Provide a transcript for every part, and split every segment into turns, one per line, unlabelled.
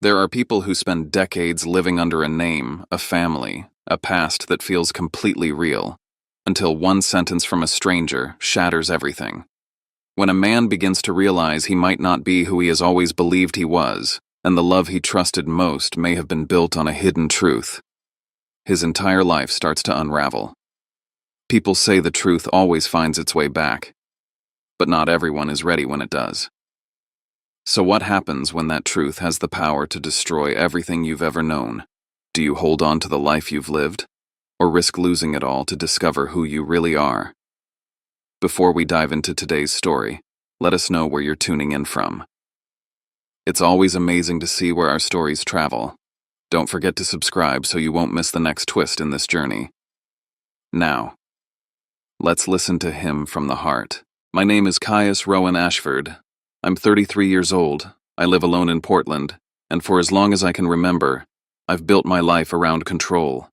There are people who spend decades living under a name, a family, a past that feels completely real, until one sentence from a stranger shatters everything. When a man begins to realize he might not be who he has always believed he was, and the love he trusted most may have been built on a hidden truth, his entire life starts to unravel. People say the truth always finds its way back, but not everyone is ready when it does. So what happens when that truth has the power to destroy everything you've ever known? Do you hold on to the life you've lived, or risk losing it all to discover who you really are? Before we dive into today's story, let us know where you're tuning in from. It's always amazing to see where our stories travel. Don't forget to subscribe so you won't miss the next twist in this journey. Now, let's listen to him from the heart. My name is Caius Rowan Ashford. I'm 33 years old, I live alone in Portland, and for as long as I can remember, I've built my life around control.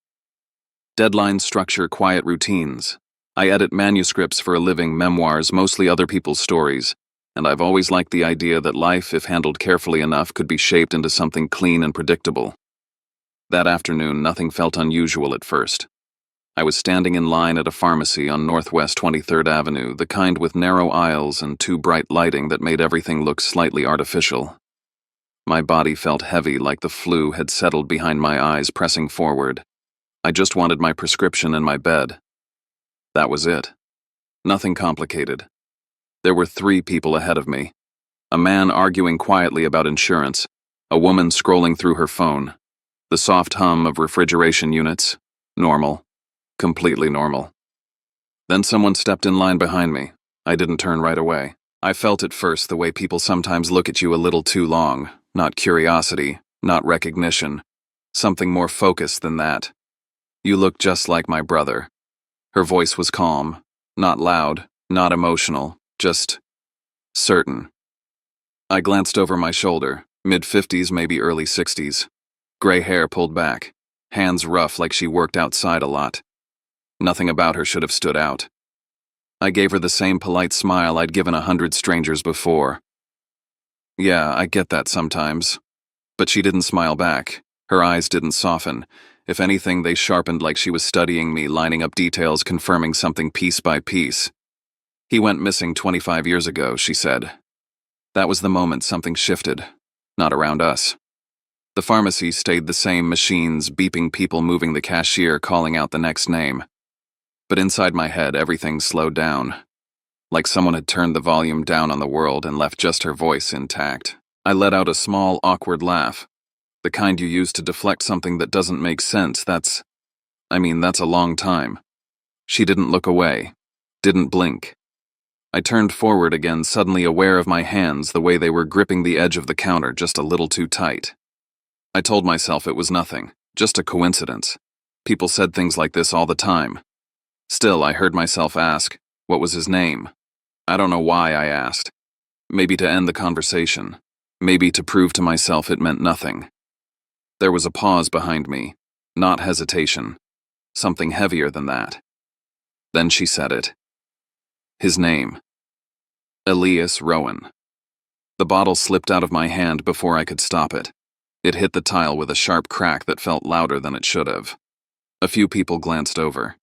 Deadlines structure quiet routines. I edit manuscripts for a living, memoirs, mostly other people's stories, and I've always liked the idea that life, if handled carefully enough, could be shaped into something clean and predictable. That afternoon, nothing felt unusual at first. I was standing in line at a pharmacy on Northwest 23rd Avenue, the kind with narrow aisles and too bright lighting that made everything look slightly artificial. My body felt heavy, like the flu had settled behind my eyes, pressing forward. I just wanted my prescription and my bed. That was it. Nothing complicated. There were 3 people ahead of me. A man arguing quietly about insurance, a woman scrolling through her phone, the soft hum of refrigeration units, normal. Completely normal. Then someone stepped in line behind me. I didn't turn right away. I felt at first the way people sometimes look at you a little too long. Not curiosity, not recognition. Something more focused than that. You look just like my brother. Her voice was calm, not loud, not emotional, just certain. I glanced over my shoulder, mid-50s, maybe early 60s. Gray hair pulled back, hands rough like she worked outside a lot. Nothing about her should have stood out. I gave her the same polite smile I'd given 100 strangers before. Yeah, I get that sometimes. But she didn't smile back. Her eyes didn't soften. If anything, they sharpened like she was studying me, lining up details, confirming something piece by piece. He went missing 25 years ago, she said. That was the moment something shifted. Not around us. The pharmacy stayed the same, machines, beeping, people moving, the cashier calling out the next name. But inside my head, everything slowed down. Like someone had turned the volume down on the world and left just her voice intact. I let out a small, awkward laugh. The kind you use to deflect something that doesn't make sense. That's a long time. She didn't look away. Didn't blink. I turned forward again, suddenly aware of my hands, the way they were gripping the edge of the counter just a little too tight. I told myself it was nothing, just a coincidence. People said things like this all the time. Still, I heard myself ask, what was his name? I don't know why I asked. Maybe to end the conversation. Maybe to prove to myself it meant nothing. There was a pause behind me, not hesitation. Something heavier than that. Then she said it. His name. Elias Rowan. The bottle slipped out of my hand before I could stop it. It hit the tile with a sharp crack that felt louder than it should have. A few people glanced over.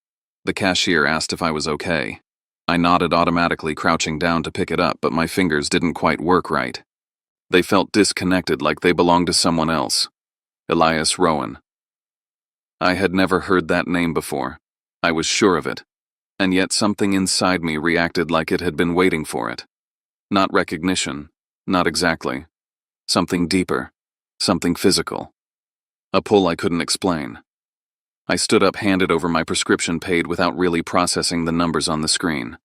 The cashier asked if I was okay. I nodded automatically, crouching down to pick it up, but my fingers didn't quite work right. They felt disconnected, like they belonged to someone else. Elias Rowan. I had never heard that name before. I was sure of it. And yet something inside me reacted like it had been waiting for it. Not recognition. Not exactly. Something deeper. Something physical. A pull I couldn't explain. I stood up, handed over my prescription, paid without really processing the numbers on the screen.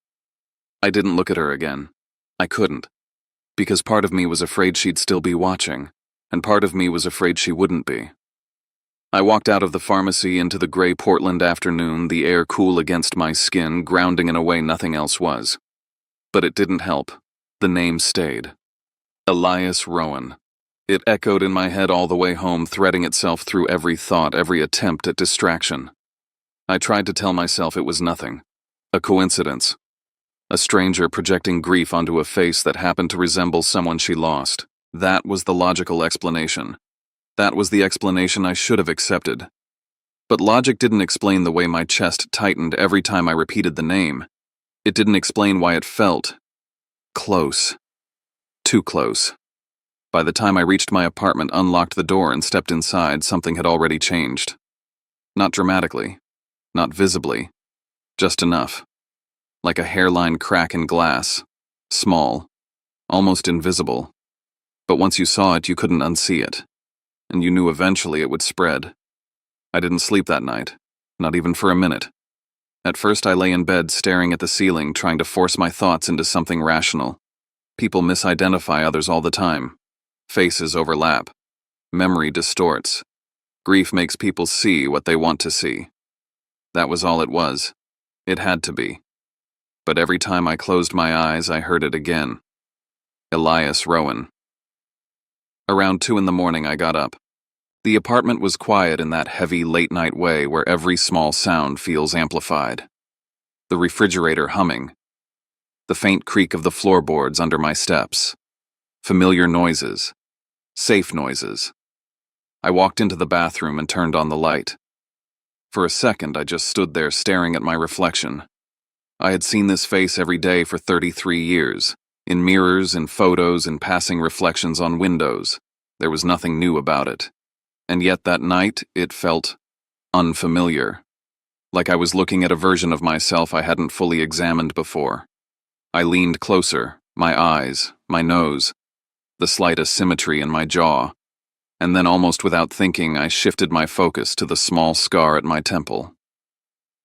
I didn't look at her again. I couldn't. Because part of me was afraid she'd still be watching, and part of me was afraid she wouldn't be. I walked out of the pharmacy into the gray Portland afternoon, the air cool against my skin, grounding in a way nothing else was. But it didn't help. The name stayed. Elias Rowan. It echoed in my head all the way home, threading itself through every thought, every attempt at distraction. I tried to tell myself it was nothing. A coincidence. A stranger projecting grief onto a face that happened to resemble someone she lost. That was the logical explanation. That was the explanation I should have accepted. But logic didn't explain the way my chest tightened every time I repeated the name. It didn't explain why it felt close. Too close. By the time I reached my apartment, unlocked the door, and stepped inside, something had already changed. Not dramatically. Not visibly. Just enough. Like a hairline crack in glass. Small. Almost invisible. But once you saw it, you couldn't unsee it. And you knew eventually it would spread. I didn't sleep that night. Not even for a minute. At first I lay in bed staring at the ceiling, trying to force my thoughts into something rational. People misidentify others all the time. Faces overlap. Memory distorts. Grief makes people see what they want to see. That was all it was. It had to be. But every time I closed my eyes, I heard it again. Elias Rowan. Around 2 in the morning, I got up. The apartment was quiet in that heavy late-night way where every small sound feels amplified. The refrigerator humming. The faint creak of the floorboards under my steps. Familiar noises. Safe noises. I walked into the bathroom and turned on the light. For a second, I just stood there staring at my reflection. I had seen this face every day for 33 years. In mirrors, in photos, in passing reflections on windows. There was nothing new about it. And yet that night, it felt unfamiliar. Like I was looking at a version of myself I hadn't fully examined before. I leaned closer, my eyes, my nose, the slight asymmetry in my jaw, and then almost without thinking, I shifted my focus to the small scar at my temple.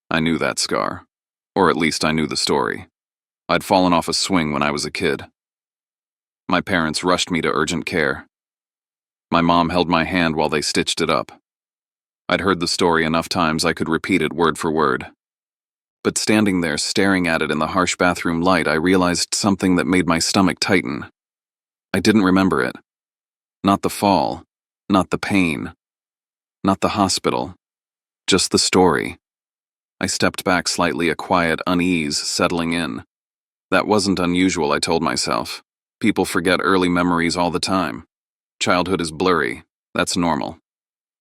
I knew that scar, or at least I knew the story. I'd fallen off a swing when I was a kid. My parents rushed me to urgent care. My mom held my hand while they stitched it up. I'd heard the story enough times I could repeat it word for word. But standing there staring at it in the harsh bathroom light, I realized something that made my stomach tighten. I didn't remember it. Not the fall, not the pain, not the hospital, just the story. I stepped back slightly, a quiet unease settling in. That wasn't unusual, I told myself. People forget early memories all the time. Childhood is blurry. That's normal.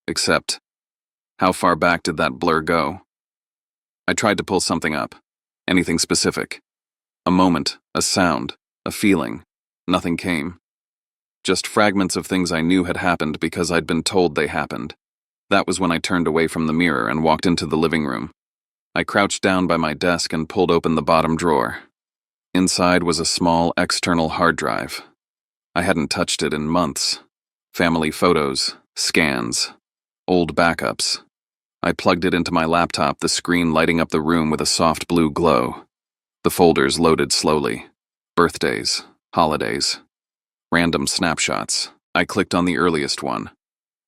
Except, how far back did that blur go? I tried to pull something up. Anything specific. A moment, a sound, a feeling. Nothing came. Just fragments of things I knew had happened because I'd been told they happened. That was when I turned away from the mirror and walked into the living room. I crouched down by my desk and pulled open the bottom drawer. Inside was a small external hard drive. I hadn't touched it in months. Family photos, scans, old backups. I plugged it into my laptop, the screen lighting up the room with a soft blue glow. The folders loaded slowly. Birthdays, holidays, random snapshots. I clicked on the earliest one.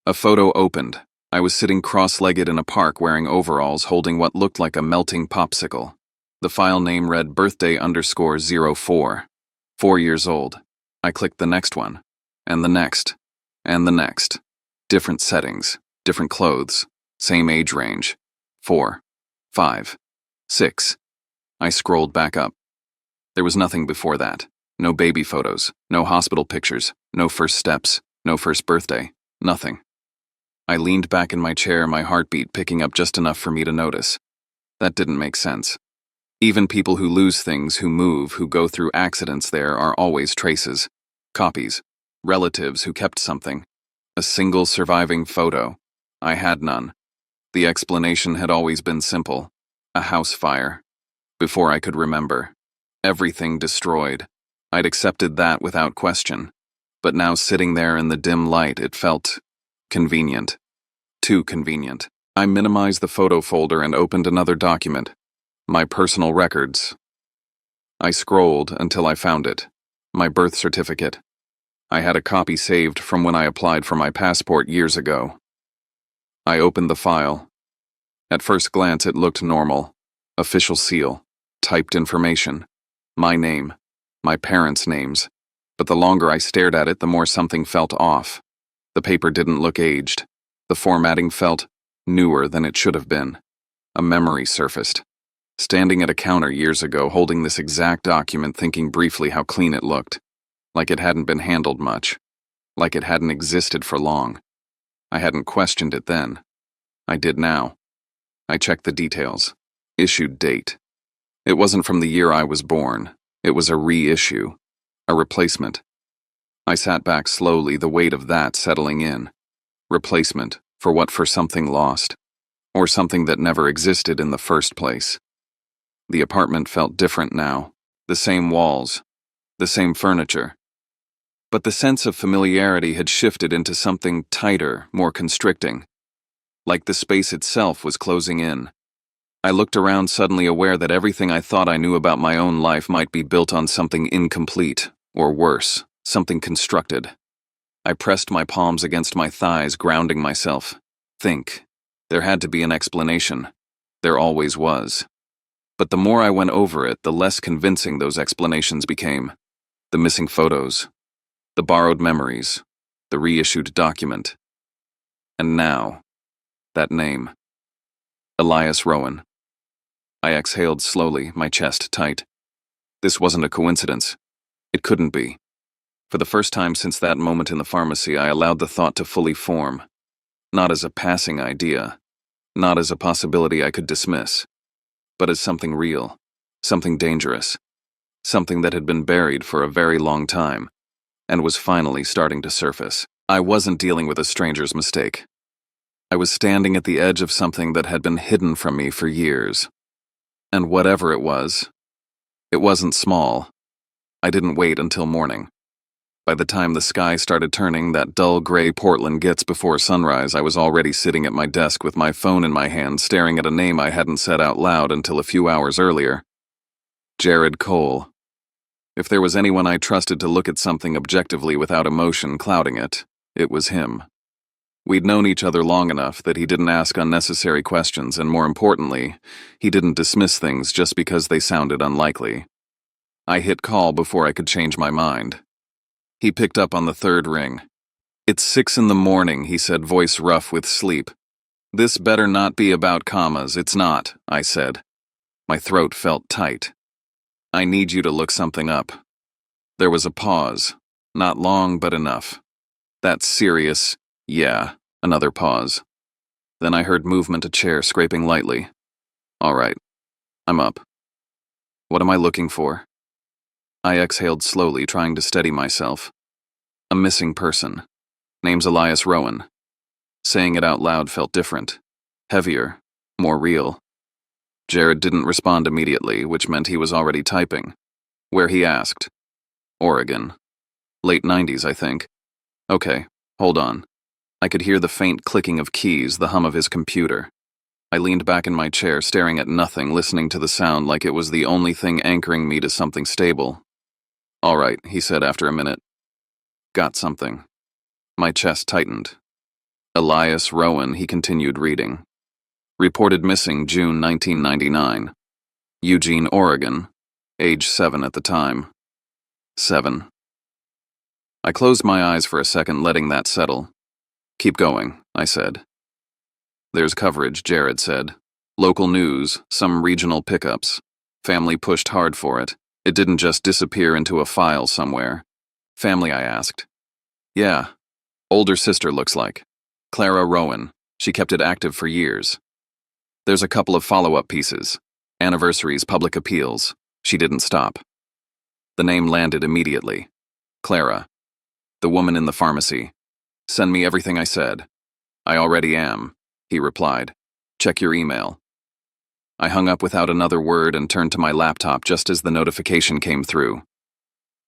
A photo opened. I was sitting cross-legged in a park wearing overalls, holding what looked like a melting popsicle. The file name read birthday_04. 4 years old. I clicked the next one. And the next. And the next. Different settings. Different clothes. Same age range. 4. 5. 6. I scrolled back up. There was nothing before that. No baby photos. No hospital pictures. No first steps. No first birthday. Nothing. I leaned back in my chair, my heartbeat picking up just enough for me to notice. That didn't make sense. Even people who lose things, who move, who go through accidents, there are always traces, copies, relatives who kept something. A single surviving photo. I had none. The explanation had always been simple. A house fire. Before I could remember. Everything destroyed. I'd accepted that without question. But now sitting there in the dim light, it felt convenient. Too convenient. I minimized the photo folder and opened another document. My personal records. I scrolled until I found it. My birth certificate. I had a copy saved from when I applied for my passport years ago. I opened the file. At first glance, it looked normal. Official seal. Typed information. My name. My parents' names. But the longer I stared at it, the more something felt off. The paper didn't look aged. The formatting felt newer than it should have been. A memory surfaced. Standing at a counter years ago, holding this exact document, thinking briefly how clean it looked. Like it hadn't been handled much. Like it hadn't existed for long. I hadn't questioned it then. I did now. I checked the details. Issued date. It wasn't from the year I was born. It was a reissue. A replacement. I sat back slowly, the weight of that settling in. Replacement. For what? For something lost. Or something that never existed in the first place. The apartment felt different now. The same walls. The same furniture. But the sense of familiarity had shifted into something tighter, more constricting. Like the space itself was closing in. I looked around, suddenly aware that everything I thought I knew about my own life might be built on something incomplete, or worse, something constructed. I pressed my palms against my thighs, grounding myself. Think. There had to be an explanation. There always was. But the more I went over it, the less convincing those explanations became. The missing photos. The borrowed memories. The reissued document. And now, that name. Elias Rowan. I exhaled slowly, my chest tight. This wasn't a coincidence. It couldn't be. For the first time since that moment in the pharmacy, I allowed the thought to fully form. Not as a passing idea. Not as a possibility I could dismiss. But as something real. Something dangerous. Something that had been buried for a very long time. And was finally starting to surface. I wasn't dealing with a stranger's mistake. I was standing at the edge of something that had been hidden from me for years. And whatever it wasn't small. I didn't wait until morning. By the time the sky started turning that dull gray Portland gets before sunrise, I was already sitting at my desk with my phone in my hand, staring at a name I hadn't said out loud until a few hours earlier. Jared Cole. If there was anyone I trusted to look at something objectively without emotion clouding it, it was him. We'd known each other long enough that he didn't ask unnecessary questions, and more importantly, he didn't dismiss things just because they sounded unlikely. I hit call before I could change my mind. He picked up on the third ring. "It's 6 a.m, he said, voice rough with sleep. "This better not be about commas, it's not," I said. My throat felt tight. "I need you to look something up." There was a pause. Not long, but enough. "That's serious." "Yeah." Another pause. Then I heard movement, a chair scraping lightly. "All right. I'm up." "What am I looking for?" I exhaled slowly, trying to steady myself. "A missing person. Name's Elias Rowan." Saying it out loud felt different. Heavier. More real. Jared didn't respond immediately, which meant he was already typing. "Where?" he asked. "Oregon. Late 90s, I think." "Okay, hold on." I could hear the faint clicking of keys, the hum of his computer. I leaned back in my chair, staring at nothing, listening to the sound like it was the only thing anchoring me to something stable. "All right," he said after a minute. "Got something." My chest tightened. "Elias Rowan," he continued reading. "Reported missing June 1999. Eugene, Oregon. Age 7 at the time." 7. I closed my eyes for a second, letting that settle. "Keep going," I said. "There's coverage," Jared said. "Local news, some regional pickups. Family pushed hard for it. It didn't just disappear into a file somewhere." "Family?" I asked. "Yeah. Older sister, looks like. Clara Rowan. She kept it active for years. There's a couple of follow-up pieces. Anniversaries, public appeals. She didn't stop." The name landed immediately. Clara. The woman in the pharmacy. "Send me everything I said." "I already am," he replied. "Check your email." I hung up without another word and turned to my laptop just as the notification came through.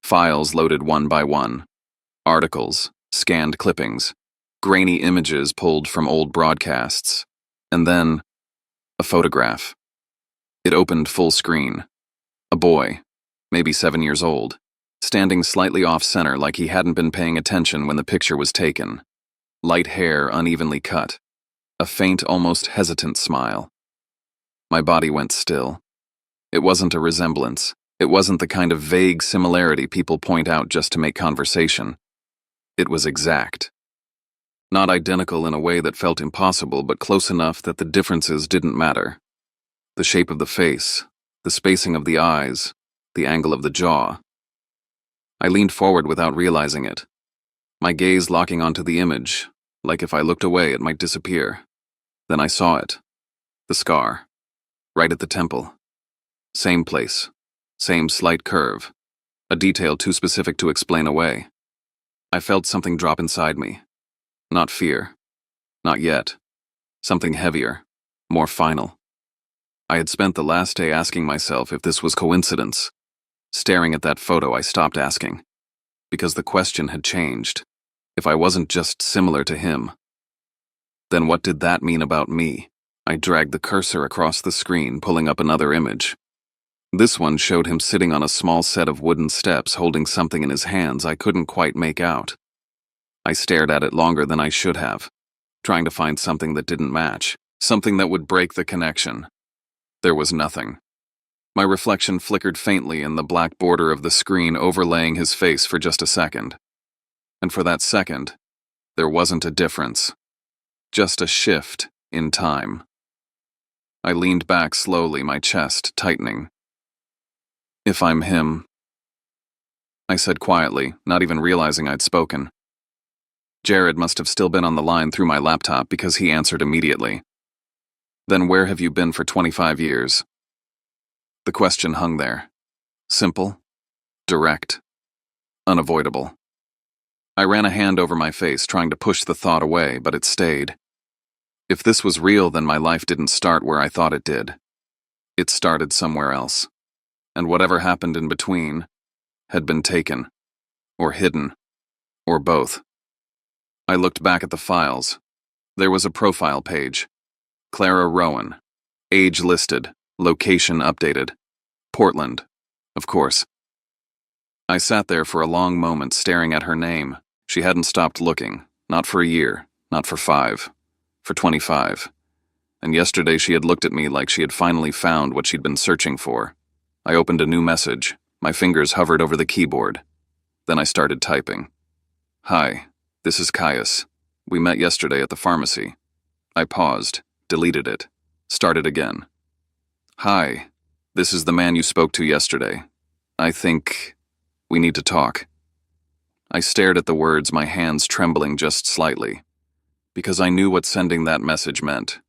Files loaded one by one. Articles, scanned clippings, grainy images pulled from old broadcasts. And then, a photograph. It opened full screen. A boy, maybe 7 years old, standing slightly off-center like he hadn't been paying attention when the picture was taken. Light hair unevenly cut. A faint, almost hesitant smile. My body went still. It wasn't a resemblance. It wasn't the kind of vague similarity people point out just to make conversation. It was exact. Not identical in a way that felt impossible, but close enough that the differences didn't matter. The shape of the face, the spacing of the eyes, the angle of the jaw. I leaned forward without realizing it, my gaze locking onto the image, like if I looked away it might disappear. Then I saw it. The scar. Right at the temple. Same place. Same slight curve. A detail too specific to explain away. I felt something drop inside me. Not fear. Not yet. Something heavier. More final. I had spent the last day asking myself if this was coincidence. Staring at that photo, I stopped asking. Because the question had changed. If I wasn't just similar to him. Then what did that mean about me? I dragged the cursor across the screen, pulling up another image. This one showed him sitting on a small set of wooden steps holding something in his hands I couldn't quite make out. I stared at it longer than I should have, trying to find something that didn't match, something that would break the connection. There was nothing. My reflection flickered faintly in the black border of the screen overlaying his face for just a second. And for that second, there wasn't a difference. Just a shift in time. I leaned back slowly, my chest tightening. If I'm him, I said quietly, not even realizing I'd spoken. Jared must have still been on the line through my laptop because he answered immediately. Then where have you been for 25 years? The question hung there. Simple, direct, unavoidable. I ran a hand over my face, trying to push the thought away, but it stayed. If this was real, then my life didn't start where I thought it did. It started somewhere else. And whatever happened in between had been taken, or hidden, or both. I looked back at the files. There was a profile page. Clara Rowan. Age listed. Location updated. Portland. Of course. I sat there for a long moment staring at her name. She hadn't stopped looking. Not for a year. Not for 5. For 25. And yesterday she had looked at me like she had finally found what she'd been searching for. I opened a new message. My fingers hovered over the keyboard. Then I started typing. Hi, this is Caius. We met yesterday at the pharmacy. I paused, deleted it, started again. Hi, this is the man you spoke to yesterday. I think we need to talk. I stared at the words, my hands trembling just slightly. Because I knew what sending that message meant.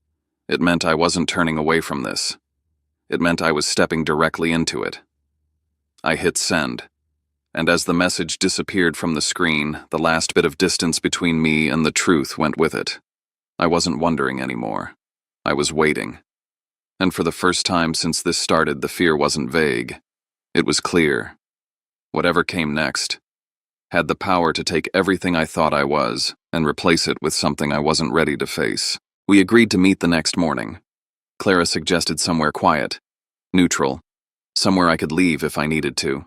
It meant I wasn't turning away from this. It meant I was stepping directly into it. I hit send, and as the message disappeared from the screen, the last bit of distance between me and the truth went with it. I wasn't wondering anymore. I was waiting. And for the first time since this started, the fear wasn't vague. It was clear. Whatever came next had the power to take everything I thought I was and replace it with something I wasn't ready to face. We agreed to meet the next morning. Clara suggested somewhere quiet, neutral, somewhere I could leave if I needed to.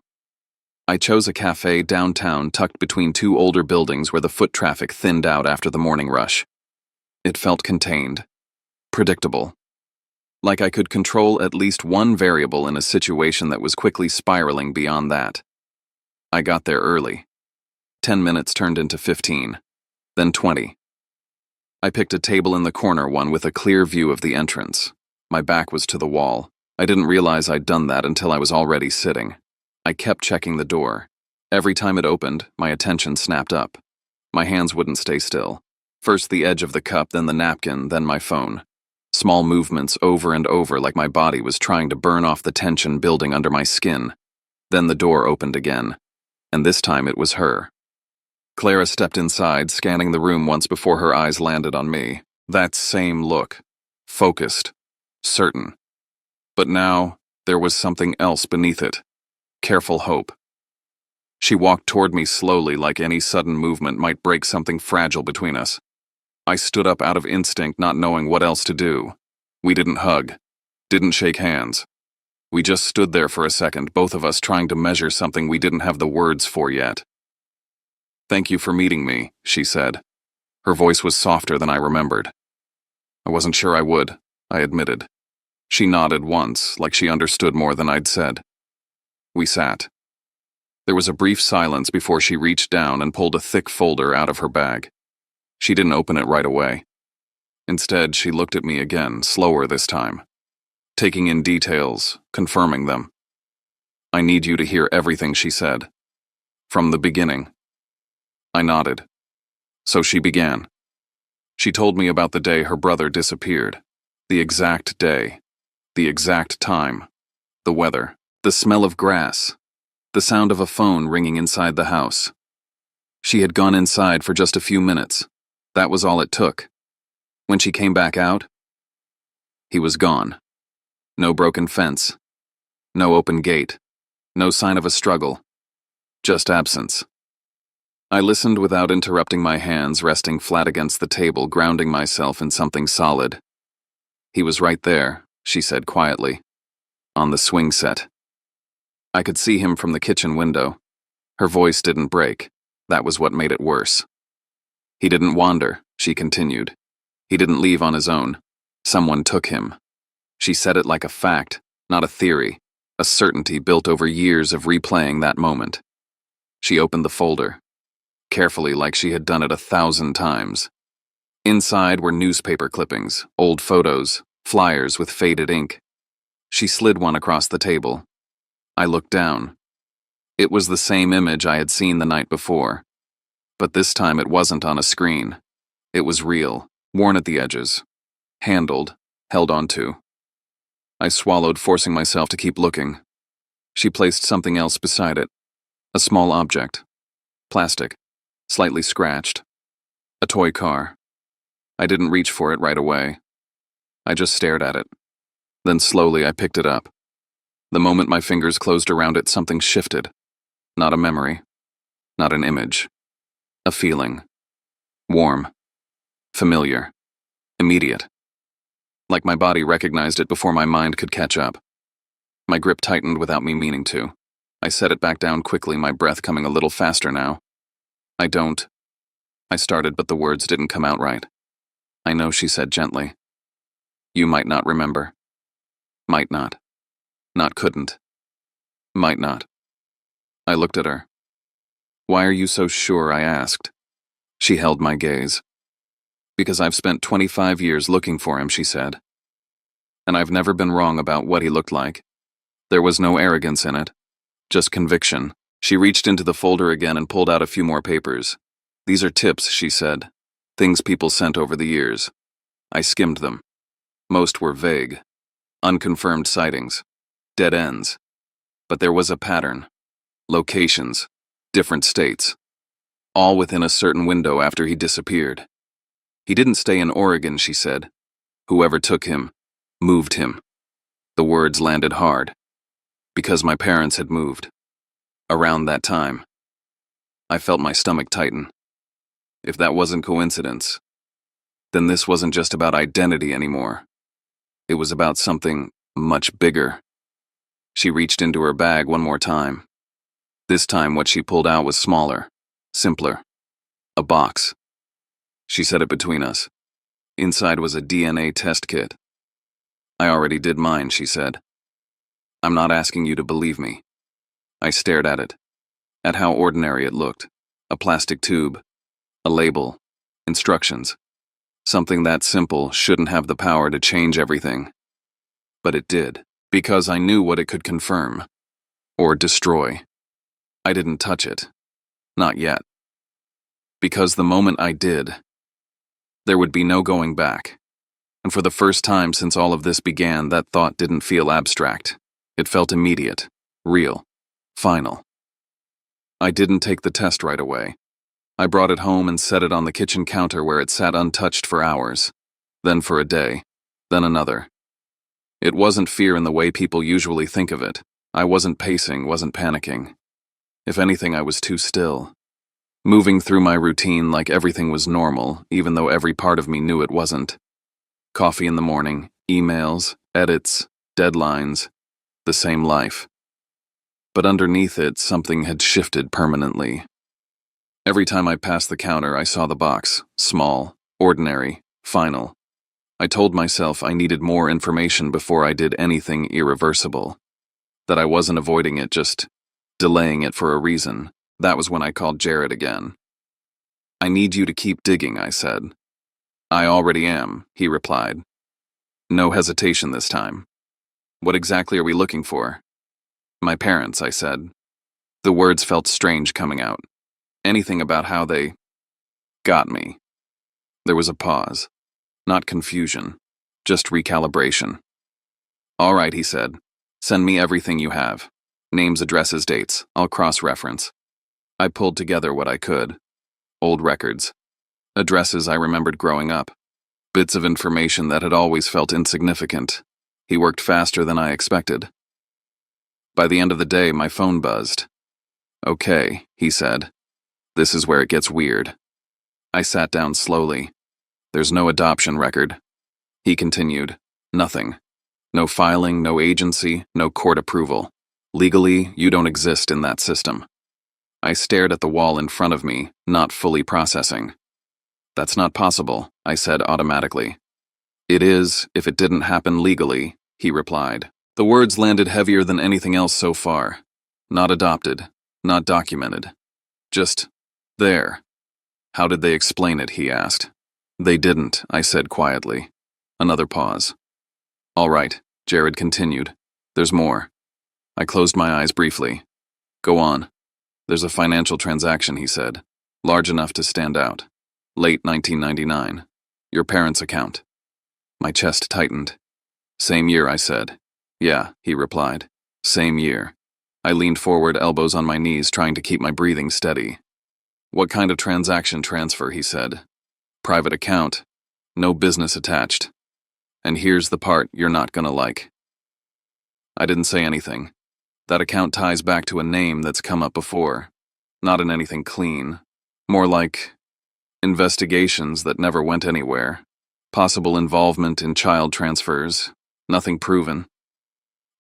I chose a cafe downtown tucked between 2 older buildings where the foot traffic thinned out after the morning rush. It felt contained, predictable, like I could control at least one variable in a situation that was quickly spiraling beyond that. I got there early. 10 minutes turned into 15, then 20. I picked a table in the corner, one with a clear view of the entrance. My back was to the wall. I didn't realize I'd done that until I was already sitting. I kept checking the door. Every time it opened, my attention snapped up. My hands wouldn't stay still. First the edge of the cup, then the napkin, then my phone. Small movements over and over like my body was trying to burn off the tension building under my skin. Then the door opened again. And this time it was her. Clara stepped inside, scanning the room once before her eyes landed on me. That same look. Focused. Certain. But now, there was something else beneath it. Careful hope. She walked toward me slowly, like any sudden movement might break something fragile between us. I stood up out of instinct, not knowing what else to do. We didn't hug. Didn't shake hands. We just stood there for a second, both of us trying to measure something we didn't have the words for yet. Thank you for meeting me, she said. Her voice was softer than I remembered. I wasn't sure I would, I admitted. She nodded once, like she understood more than I'd said. We sat. There was a brief silence before she reached down and pulled a thick folder out of her bag. She didn't open it right away. Instead, she looked at me again, slower this time, taking in details, confirming them. I need you to hear everything, she said. From the beginning. I nodded. So she began. She told me about the day her brother disappeared. The exact day. The exact time. The weather. The smell of grass. The sound of a phone ringing inside the house. She had gone inside for just a few minutes. That was all it took. When she came back out, he was gone. No broken fence. No open gate. No sign of a struggle. Just absence. I listened without interrupting, my hands resting flat against the table, grounding myself in something solid. He was right there, she said quietly. On the swing set. I could see him from the kitchen window. Her voice didn't break. That was what made it worse. He didn't wander, she continued. He didn't leave on his own. Someone took him. She said it like a fact, not a theory, a certainty built over years of replaying that moment. She opened the folder, carefully like she had done it 1,000 times. Inside were newspaper clippings, old photos, flyers with faded ink. She slid one across the table. I looked down. It was the same image I had seen the night before. But this time it wasn't on a screen. It was real, worn at the edges. Handled, held onto. I swallowed, forcing myself to keep looking. She placed something else beside it. A small object. Plastic. Slightly scratched. A toy car. I didn't reach for it right away. I just stared at it. Then slowly I picked it up. The moment my fingers closed around it, something shifted. Not a memory. Not an image. A feeling. Warm. Familiar. Immediate. Like my body recognized it before my mind could catch up. My grip tightened without me meaning to. I set it back down quickly, my breath coming a little faster now. I started, but the words didn't come out right. I know, she said gently. You might not remember. Might not. Not couldn't. Might not. I looked at her. Why are you so sure? I asked. She held my gaze. Because I've spent 25 years looking for him, she said. And I've never been wrong about what he looked like. There was no arrogance in it. Just conviction. She reached into the folder again and pulled out a few more papers. These are tips, she said. Things people sent over the years. I skimmed them. Most were vague. Unconfirmed sightings. Dead ends. But there was a pattern. Locations. Different states. All within a certain window after he disappeared. He didn't stay in Oregon, she said. Whoever took him, moved him. The words landed hard. Because my parents had moved. Around that time. I felt my stomach tighten. If that wasn't coincidence, then this wasn't just about identity anymore. It was about something much bigger. She reached into her bag one more time. This time what she pulled out was smaller, simpler. A box. She set it between us. Inside was a DNA test kit. I already did mine, she said. I'm not asking you to believe me. I stared at it. At how ordinary it looked. A plastic tube. A label. Instructions. Something that simple shouldn't have the power to change everything. But it did, because I knew what it could confirm. Or destroy. I didn't touch it. Not yet. Because the moment I did, there would be no going back. And for the first time since all of this began, that thought didn't feel abstract. It felt immediate, real, final. I didn't take the test right away. I brought it home and set it on the kitchen counter where it sat untouched for hours. Then for a day. Then another. It wasn't fear in the way people usually think of it. I wasn't pacing, wasn't panicking. If anything, I was too still. Moving through my routine like everything was normal, even though every part of me knew it wasn't. Coffee in the morning, emails, edits, deadlines, the same life. But underneath it, something had shifted permanently. Every time I passed the counter, I saw the box, small, ordinary, final. I told myself I needed more information before I did anything irreversible. That I wasn't avoiding it, just delaying it for a reason. That was when I called Jared again. I need you to keep digging, I said. I already am, he replied. No hesitation this time. What exactly are we looking for? My parents, I said. The words felt strange coming out. Anything about how they got me. There was a pause. Not confusion. Just recalibration. "All right," he said. "Send me everything you have. Names, addresses, dates. I'll cross-reference." I pulled together what I could. Old records. Addresses I remembered growing up. Bits of information that had always felt insignificant. He worked faster than I expected. By the end of the day, my phone buzzed. "Okay," he said. "This is where it gets weird." I sat down slowly. "There's no adoption record." He continued. "Nothing. No filing, no agency, no court approval. Legally, you don't exist in that system." I stared at the wall in front of me, not fully processing. "That's not possible," I said automatically. "It is, if it didn't happen legally," he replied. The words landed heavier than anything else so far. Not adopted, not documented. Just there. "How did they explain it?" he asked. "They didn't," I said quietly. Another pause. "All right," Jared continued. "There's more." I closed my eyes briefly. "Go on." "There's a financial transaction," he said. "Large enough to stand out. Late 1999. Your parents' account." My chest tightened. "Same year," I said. "Yeah," he replied. "Same year." I leaned forward, elbows on my knees, trying to keep my breathing steady. "What kind of transaction transfer?" he said. "Private account. No business attached. And here's the part you're not gonna like." I didn't say anything. That account ties back to a name that's come up before. Not in anything clean. More like investigations that never went anywhere. Possible involvement in child transfers. Nothing proven.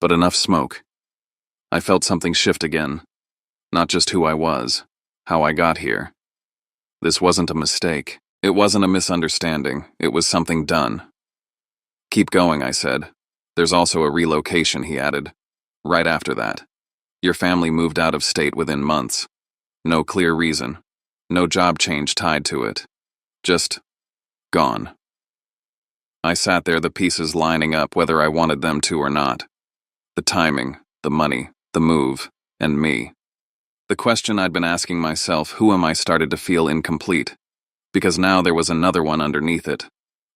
But enough smoke. I felt something shift again. Not just who I was, how I got here. This wasn't a mistake. It wasn't a misunderstanding. It was something done. "Keep going," I said. "There's also a relocation," he added. "Right after that. Your family moved out of state within months. No clear reason. No job change tied to it. Just gone." I sat there, the pieces lining up whether I wanted them to or not. The timing, the money, the move, and me. The question I'd been asking myself, who am I, started to feel incomplete. Because now there was another one underneath it.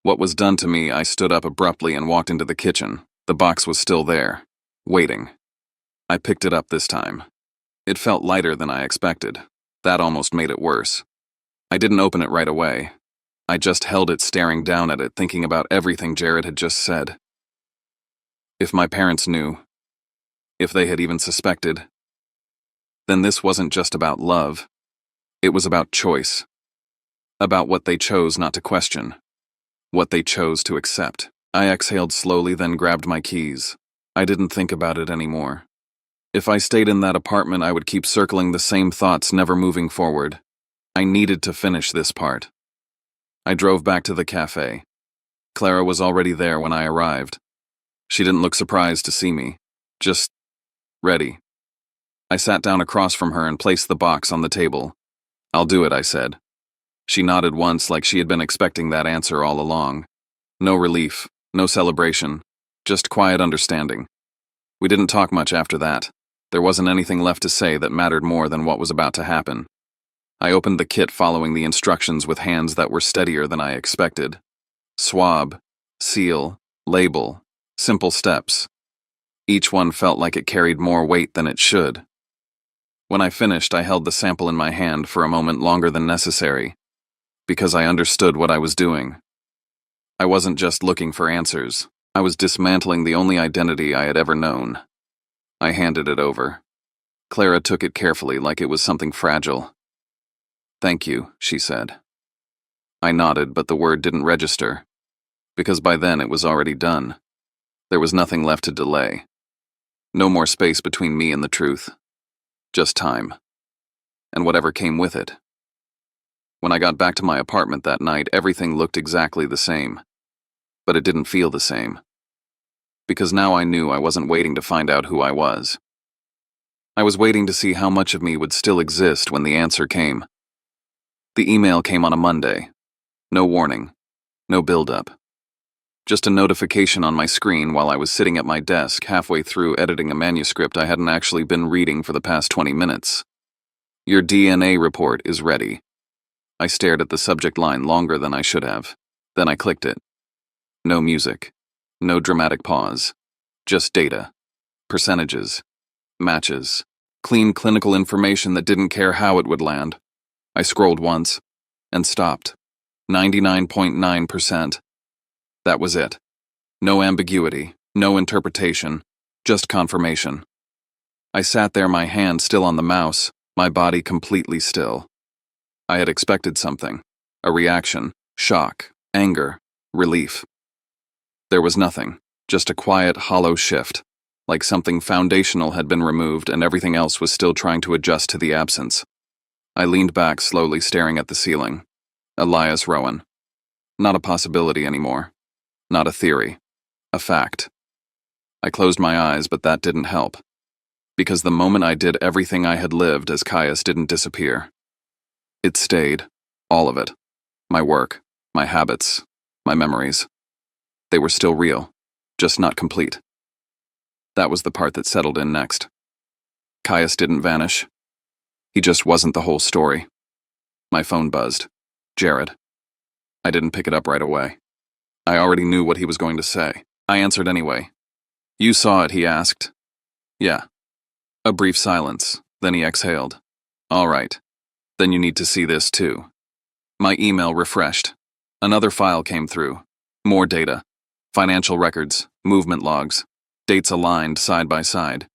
What was done to me, I stood up abruptly and walked into the kitchen. The box was still there, waiting. I picked it up this time. It felt lighter than I expected. That almost made it worse. I didn't open it right away. I just held it, staring down at it, thinking about everything Jared had just said. If my parents knew, if they had even suspected, then this wasn't just about love. It was about choice. About what they chose not to question. What they chose to accept. I exhaled slowly, then grabbed my keys. I didn't think about it anymore. If I stayed in that apartment, I would keep circling the same thoughts, never moving forward. I needed to finish this part. I drove back to the cafe. Clara was already there when I arrived. She didn't look surprised to see me. Just ready. I sat down across from her and placed the box on the table. "I'll do it," I said. She nodded once, like she had been expecting that answer all along. No relief, no celebration, just quiet understanding. We didn't talk much after that. There wasn't anything left to say that mattered more than what was about to happen. I opened the kit, following the instructions with hands that were steadier than I expected. Swab, seal, label, simple steps. Each one felt like it carried more weight than it should. When I finished, I held the sample in my hand for a moment longer than necessary, because I understood what I was doing. I wasn't just looking for answers. I was dismantling the only identity I had ever known. I handed it over. Clara took it carefully, like it was something fragile. "Thank you," she said. I nodded, but the word didn't register, because by then it was already done. There was nothing left to delay. No more space between me and the truth. Just time. And whatever came with it. When I got back to my apartment that night, everything looked exactly the same. But it didn't feel the same. Because now I knew I wasn't waiting to find out who I was. I was waiting to see how much of me would still exist when the answer came. The email came on a Monday. No warning. No build-up. Just a notification on my screen while I was sitting at my desk, halfway through editing a manuscript I hadn't actually been reading for the past 20 minutes. "Your DNA report is ready." I stared at the subject line longer than I should have. Then I clicked it. No music. No dramatic pause. Just data. Percentages. Matches. Clean clinical information that didn't care how it would land. I scrolled once and stopped. 99.9%. That was it. No ambiguity, no interpretation, just confirmation. I sat there, my hand still on the mouse, my body completely still. I had expected something. A reaction, shock, anger, relief. There was nothing, just a quiet, hollow shift, like something foundational had been removed and everything else was still trying to adjust to the absence. I leaned back, slowly staring at the ceiling. Elias Rowan. Not a possibility anymore. Not a theory. A fact. I closed my eyes, but that didn't help. Because the moment I did, everything I had lived as Caius didn't disappear. It stayed. All of it. My work, my habits, my memories. They were still real, just not complete. That was the part that settled in next. Caius didn't vanish. He just wasn't the whole story. My phone buzzed. Jared. I didn't pick it up right away. I already knew what he was going to say. I answered anyway. You saw it, he asked. Yeah. A brief silence, then he exhaled. All right. Then you need to see this too. My email refreshed. Another file came through. More data. Financial records, movement logs, dates aligned side by side.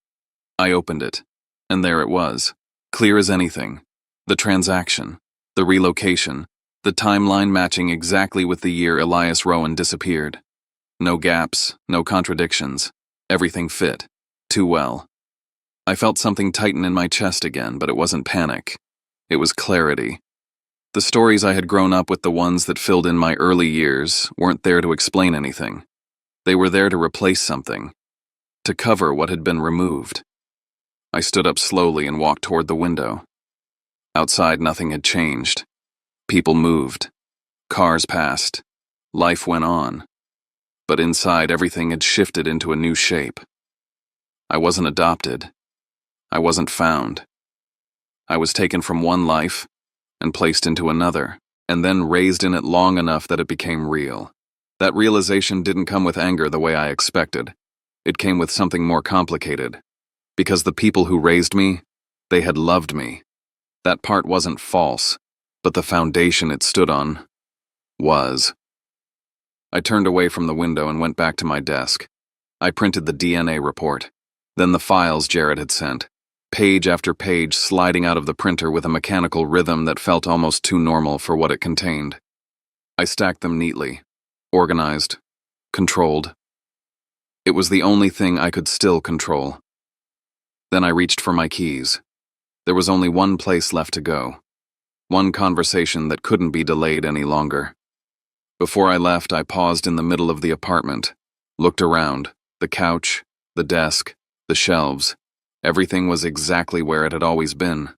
I opened it, and there it was, clear as anything. The transaction, the relocation, the timeline matching exactly with the year Elias Rowan disappeared. No gaps, no contradictions. Everything fit. Too well. I felt something tighten in my chest again, but it wasn't panic. It was clarity. The stories I had grown up with, the ones that filled in my early years, weren't there to explain anything. They were there to replace something. To cover what had been removed. I stood up slowly and walked toward the window. Outside, nothing had changed. People moved. Cars passed. Life went on. But inside, everything had shifted into a new shape. I wasn't adopted. I wasn't found. I was taken from one life and placed into another, and then raised in it long enough that it became real. That realization didn't come with anger the way I expected. It came with something more complicated. Because the people who raised me, they had loved me. That part wasn't false, but the foundation it stood on was. I turned away from the window and went back to my desk. I printed the DNA report, then the files Jared had sent, page after page sliding out of the printer with a mechanical rhythm that felt almost too normal for what it contained. I stacked them neatly, organized, controlled. It was the only thing I could still control. Then I reached for my keys. There was only one place left to go. One conversation that couldn't be delayed any longer. Before I left, I paused in the middle of the apartment, looked around, the couch, the desk, the shelves. Everything was exactly where it had always been.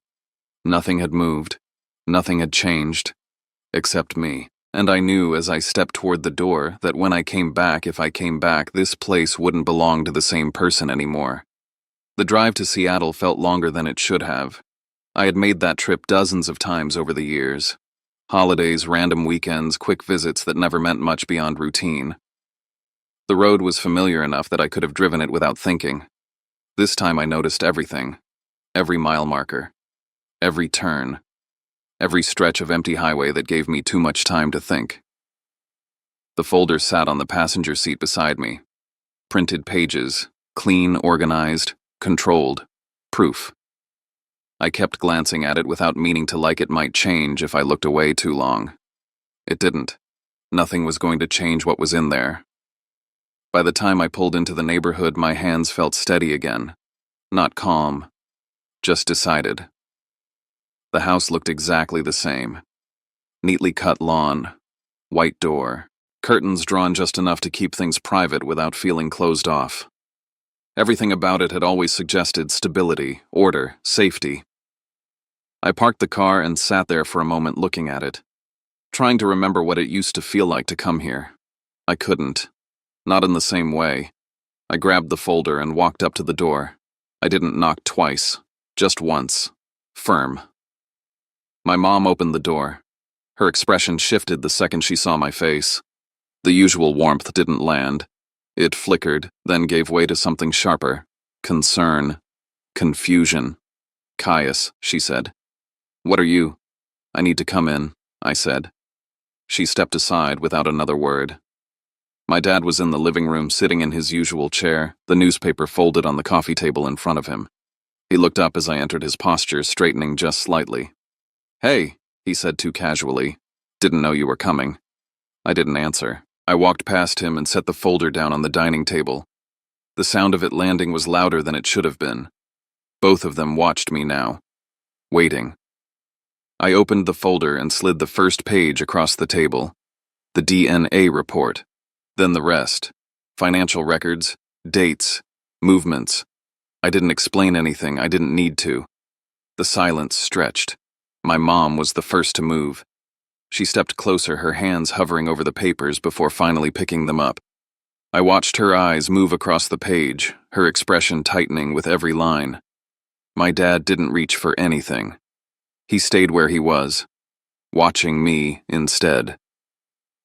Nothing had moved, nothing had changed, except me. And I knew as I stepped toward the door that when I came back, if I came back, this place wouldn't belong to the same person anymore. The drive to Seattle felt longer than it should have. I had made that trip dozens of times over the years. Holidays, random weekends, quick visits that never meant much beyond routine. The road was familiar enough that I could have driven it without thinking. This time I noticed everything. Every mile marker. Every turn. Every stretch of empty highway that gave me too much time to think. The folder sat on the passenger seat beside me. Printed pages, clean, organized, controlled. Proof. I kept glancing at it without meaning to, like it might change if I looked away too long. It didn't. Nothing was going to change what was in there. By the time I pulled into the neighborhood, my hands felt steady again. Not calm. Just decided. The house looked exactly the same. Neatly cut lawn. White door. Curtains drawn just enough to keep things private without feeling closed off. Everything about it had always suggested stability, order, safety. I parked the car and sat there for a moment looking at it, trying to remember what it used to feel like to come here. I couldn't. Not in the same way. I grabbed the folder and walked up to the door. I didn't knock twice, just once. Firm. My mom opened the door. Her expression shifted the second she saw my face. The usual warmth didn't land. It flickered, then gave way to something sharper. Concern. Confusion. "Caius," she said. "What are you?" "I need to come in," I said. She stepped aside without another word. My dad was in the living room sitting in his usual chair, the newspaper folded on the coffee table in front of him. He looked up as I entered, his posture straightening just slightly. "Hey," he said too casually. "Didn't know you were coming." I didn't answer. I walked past him and set the folder down on the dining table. The sound of it landing was louder than it should have been. Both of them watched me now, waiting. I opened the folder and slid the first page across the table. The DNA report. Then the rest. Financial records, dates, movements. I didn't explain anything, I didn't need to. The silence stretched. My mom was the first to move. She stepped closer, her hands hovering over the papers before finally picking them up. I watched her eyes move across the page, her expression tightening with every line. My dad didn't reach for anything. He stayed where he was, watching me instead.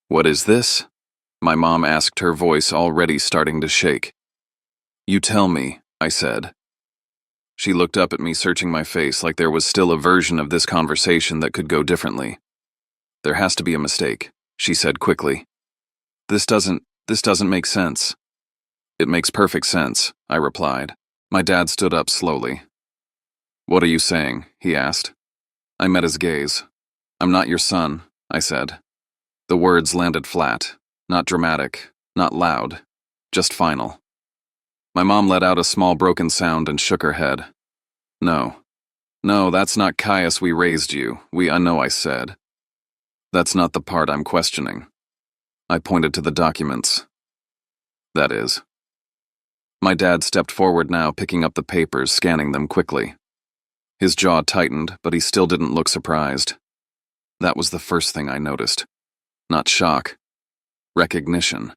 "What is this?" My mom asked, her voice already starting to shake. "You tell me," I said. She looked up at me, searching my face like there was still a version of this conversation that could go differently. "There has to be a mistake," she said quickly. This doesn't make sense." "It makes perfect sense," I replied. My dad stood up slowly. "What are you saying?" he asked. I met his gaze. "I'm not your son," I said. The words landed flat, not dramatic, not loud, just final. My mom let out a small broken sound and shook her head. No, that's not Caius. We raised you. I know," I said. "That's not the part I'm questioning." I pointed to the documents. "That is." My dad stepped forward now, picking up the papers, scanning them quickly. His jaw tightened, but he still didn't look surprised. That was the first thing I noticed. Not shock. Recognition.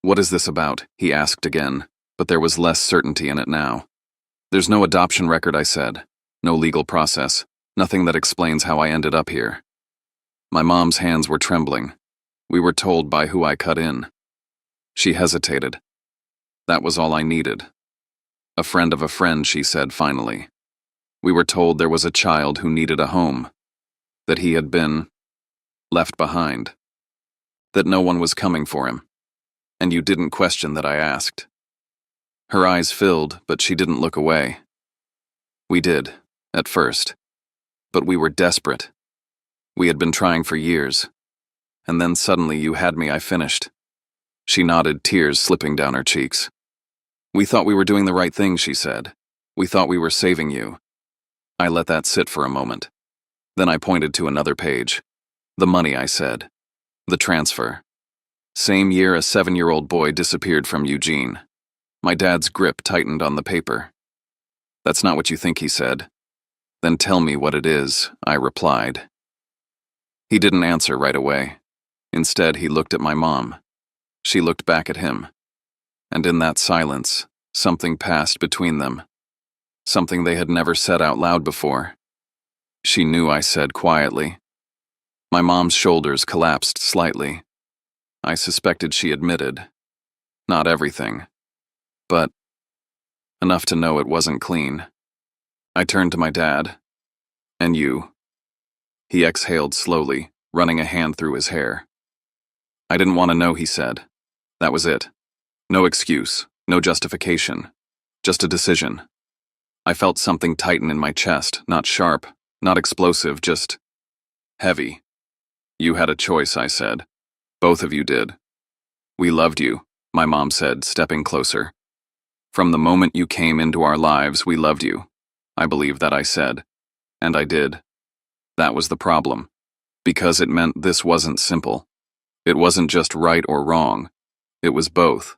"What is this about?" he asked again, but there was less certainty in it now. "There's no adoption record," I said. "No legal process. Nothing that explains how I ended up here." My mom's hands were trembling. "We were told by who I cut in." She hesitated. "That was all I needed." "A friend of a friend," she said finally. "We were told there was a child who needed a home. That he had been left behind. That no one was coming for him. And you didn't question that I asked." Her eyes filled, but she didn't look away. "We did, at first. But we were desperate. We had been trying for years. And then suddenly you had me. I finished." She nodded, tears slipping down her cheeks. "We thought we were doing the right thing," she said. "We thought we were saving you." I let that sit for a moment. Then I pointed to another page. "The money," I said. "The transfer. Same year a 7-year-old boy disappeared from Eugene." My dad's grip tightened on the paper. "That's not what you think," he said. "Then tell me what it is," I replied. He didn't answer right away. Instead, he looked at my mom. She looked back at him. And in that silence, something passed between them. Something they had never said out loud before. "She knew," I said quietly. My mom's shoulders collapsed slightly. I suspected she admitted. Not everything. But enough to know it wasn't clean. I turned to my dad. "And you?" He exhaled slowly, running a hand through his hair. "I didn't want to know," he said. "That was it. No excuse, no justification. Just a decision." I felt something tighten in my chest, not sharp, not explosive, just heavy. "You had a choice," I said. "Both of you did. We loved you," my mom said, stepping closer. "From the moment you came into our lives, we loved you." I believe that, I said. And I did. That was the problem. Because it meant this wasn't simple. It wasn't just right or wrong. It was both.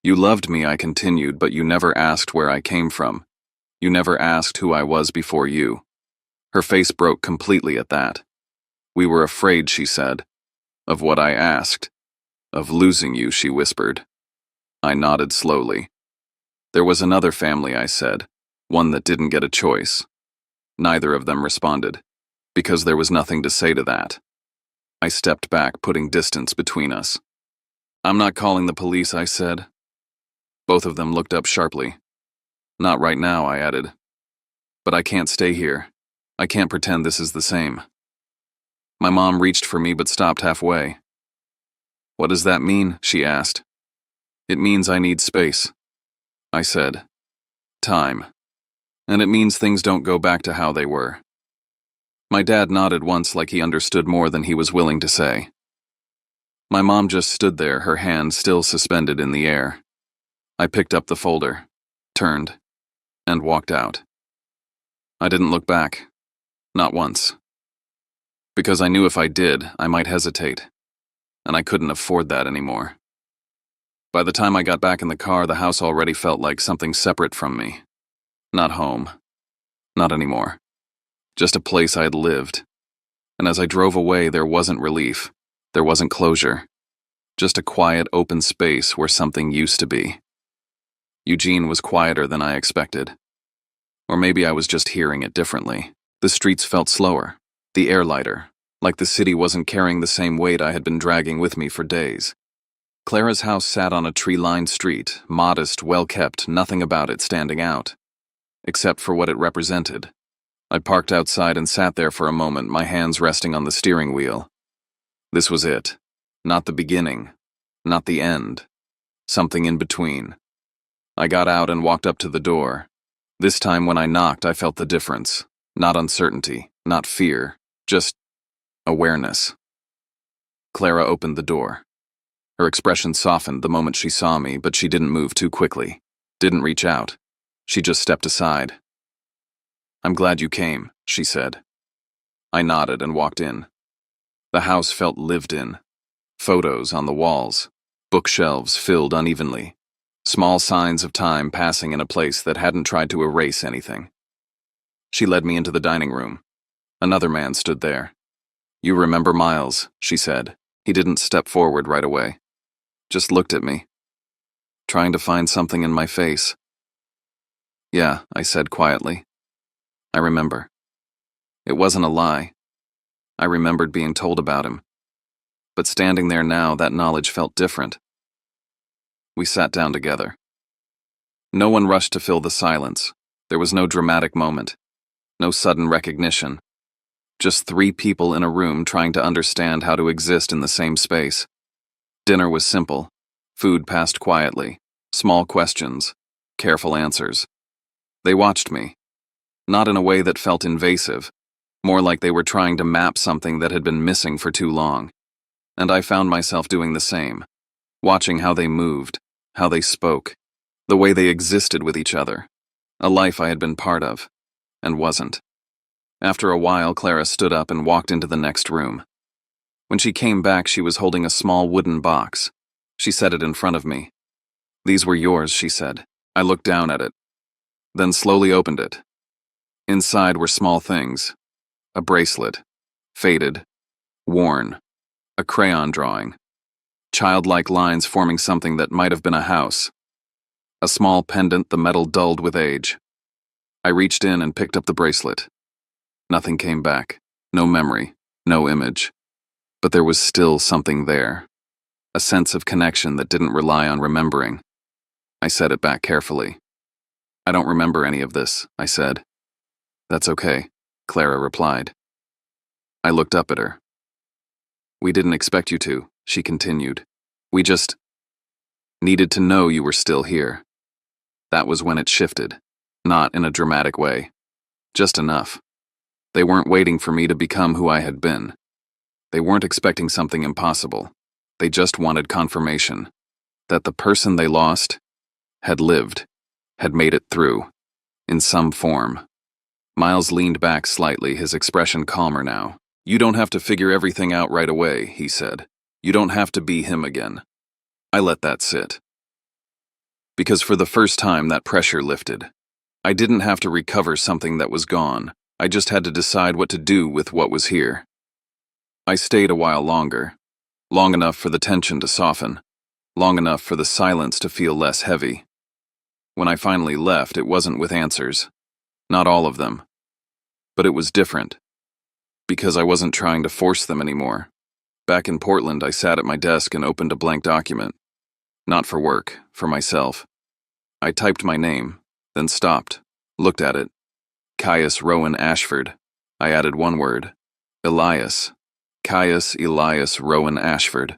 "You loved me," I continued, "but you never asked where I came from. You never asked who I was before you." Her face broke completely at that. "We were afraid," she said. "Of what I asked. Of losing you," she whispered. I nodded slowly. "There was another family," I said. "One that didn't get a choice." Neither of them responded. because there was nothing to say to that. I stepped back, putting distance between us. "I'm not calling the police," I said. Both of them looked up sharply. "Not right now," I added. "But I can't stay here. I can't pretend this is the same." My mom reached for me but stopped halfway. "What does that mean?" she asked. "It means I need space," I said. "Time. And it means things don't go back to how they were." My dad nodded once like he understood more than he was willing to say. My mom just stood there, her hand still suspended in the air. I picked up the folder, turned, and walked out. I didn't look back. Not once. Because I knew if I did, I might hesitate. And I couldn't afford that anymore. By the time I got back in the car, the house already felt like something separate from me. Not home. Not anymore. Just a place I had lived. And as I drove away, there wasn't relief. There wasn't closure. Just a quiet, open space where something used to be. Eugene was quieter than I expected. Or maybe I was just hearing it differently. The streets felt slower, the air lighter, like the city wasn't carrying the same weight I had been dragging with me for days. Clara's house sat on a tree-lined street, modest, well-kept, nothing about it standing out. Except for what it represented. I parked outside and sat there for a moment, my hands resting on the steering wheel. This was it. Not the beginning. Not the end. Something in between. I got out and walked up to the door. This time when I knocked, I felt the difference. Not uncertainty, not fear, just awareness. Clara opened the door. Her expression softened the moment she saw me, but she didn't move too quickly. Didn't reach out. She just stepped aside. "I'm glad you came," she said. I nodded and walked in. The house felt lived in. Photos on the walls. Bookshelves filled unevenly. Small signs of time passing in a place that hadn't tried to erase anything. She led me into the dining room. Another man stood there. "You remember Miles," she said. He didn't step forward right away. Just looked at me. Trying to find something in my face. "Yeah," I said quietly. "I remember." It wasn't a lie. I remembered being told about him. But standing there now, that knowledge felt different. We sat down together. No one rushed to fill the silence. There was no dramatic moment. No sudden recognition. Just three people in a room trying to understand how to exist in the same space. Dinner was simple. Food passed quietly. Small questions. Careful answers. They watched me. Not in a way that felt invasive. More like they were trying to map something that had been missing for too long. And I found myself doing the same. Watching how they moved, how they spoke, the way they existed with each other. A life I had been part of, and wasn't. After a while, Clara stood up and walked into the next room. When she came back, she was holding a small wooden box. She set it in front of me. "These were yours," she said. I looked down at it, then slowly opened it. Inside were small things. A bracelet. Faded. Worn. A crayon drawing. Childlike lines forming something that might have been a house. A small pendant, the metal dulled with age. I reached in and picked up the bracelet. Nothing came back. No memory. No image. But there was still something there. A sense of connection that didn't rely on remembering. I set it back carefully. "I don't remember any of this," I said. "That's okay," Clara replied. I looked up at her. "We didn't expect you to," she continued. "We just needed to know you were still here." That was when it shifted. Not in a dramatic way. Just enough. They weren't waiting for me to become who I had been. They weren't expecting something impossible. They just wanted confirmation that the person they lost had lived, had made it through, in some form. Miles leaned back slightly, his expression calmer now. "You don't have to figure everything out right away," he said. "You don't have to be him again." I let that sit. Because for the first time, that pressure lifted. I didn't have to recover something that was gone. I just had to decide what to do with what was here. I stayed a while longer. Long enough for the tension to soften. Long enough for the silence to feel less heavy. When I finally left, it wasn't with answers. Not all of them. But it was different. because I wasn't trying to force them anymore. Back in Portland, I sat at my desk and opened a blank document. Not for work, for myself. I typed my name, then stopped, looked at it. Caius Rowan Ashford. I added one word. Elias. Caius Elias Rowan Ashford.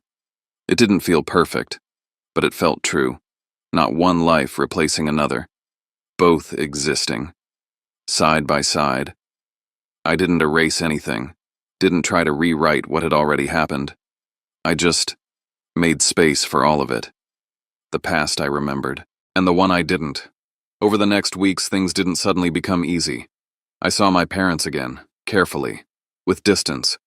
It didn't feel perfect, but it felt true. Not one life replacing another. Both existing. Side by side. I didn't erase anything. Didn't try to rewrite what had already happened. I just made space for all of it. The past I remembered, and the one I didn't. Over the next weeks, things didn't suddenly become easy. I saw my parents again, carefully, with distance.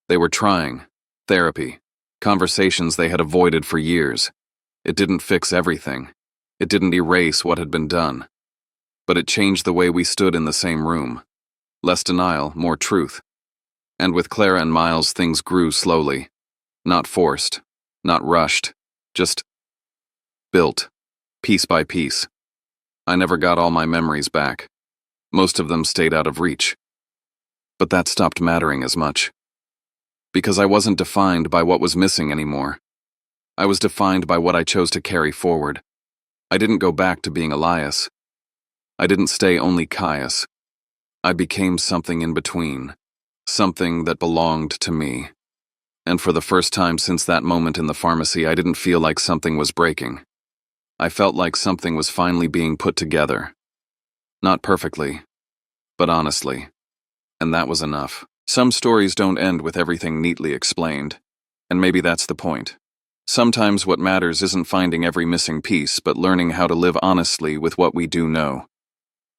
They were trying. Therapy. Conversations they had avoided for years. It didn't fix everything. It didn't erase what had been done. But it changed the way we stood in the same room. Less denial, more truth. And with Clara and Miles, things grew slowly. Not forced, not rushed, just built, piece by piece. I never got all my memories back. Most of them stayed out of reach. But that stopped mattering as much. Because I wasn't defined by what was missing anymore. I was defined by what I chose to carry forward. I didn't go back to being Elias. I didn't stay only Caius. I became something in between. Something that belonged to me. And for the first time since that moment in the pharmacy, I didn't feel like something was breaking. I felt like something was finally being put together. Not perfectly, but honestly. And that was enough. Some stories don't end with everything neatly explained. And maybe that's the point. Sometimes what matters isn't finding every missing piece, but learning how to live honestly with what we do know.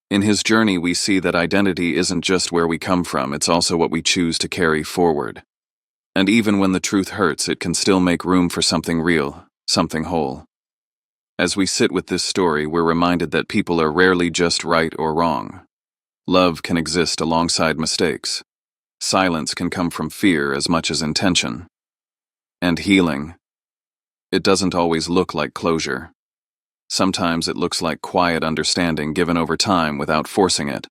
In his journey, we see that identity isn't just where we come from, it's also what we choose to carry forward. And even when the truth hurts, it can still make room for something real, something whole. As we sit with this story, we're reminded that people are rarely just right or wrong. Love can exist alongside mistakes. Silence can come from fear as much as intention. And healing. It doesn't always look like closure. Sometimes it looks like quiet understanding given over time without forcing it.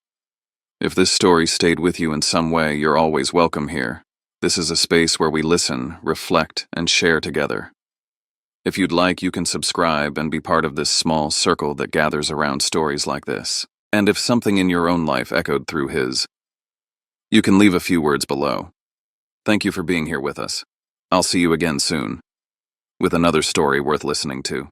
If this story stayed with you in some way, you're always welcome here. This is a space where we listen, reflect, and share together. If you'd like, you can subscribe and be part of this small circle that gathers around stories like this. And if something in your own life echoed through his, you can leave a few words below. Thank you for being here with us. I'll see you again soon, with another story worth listening to.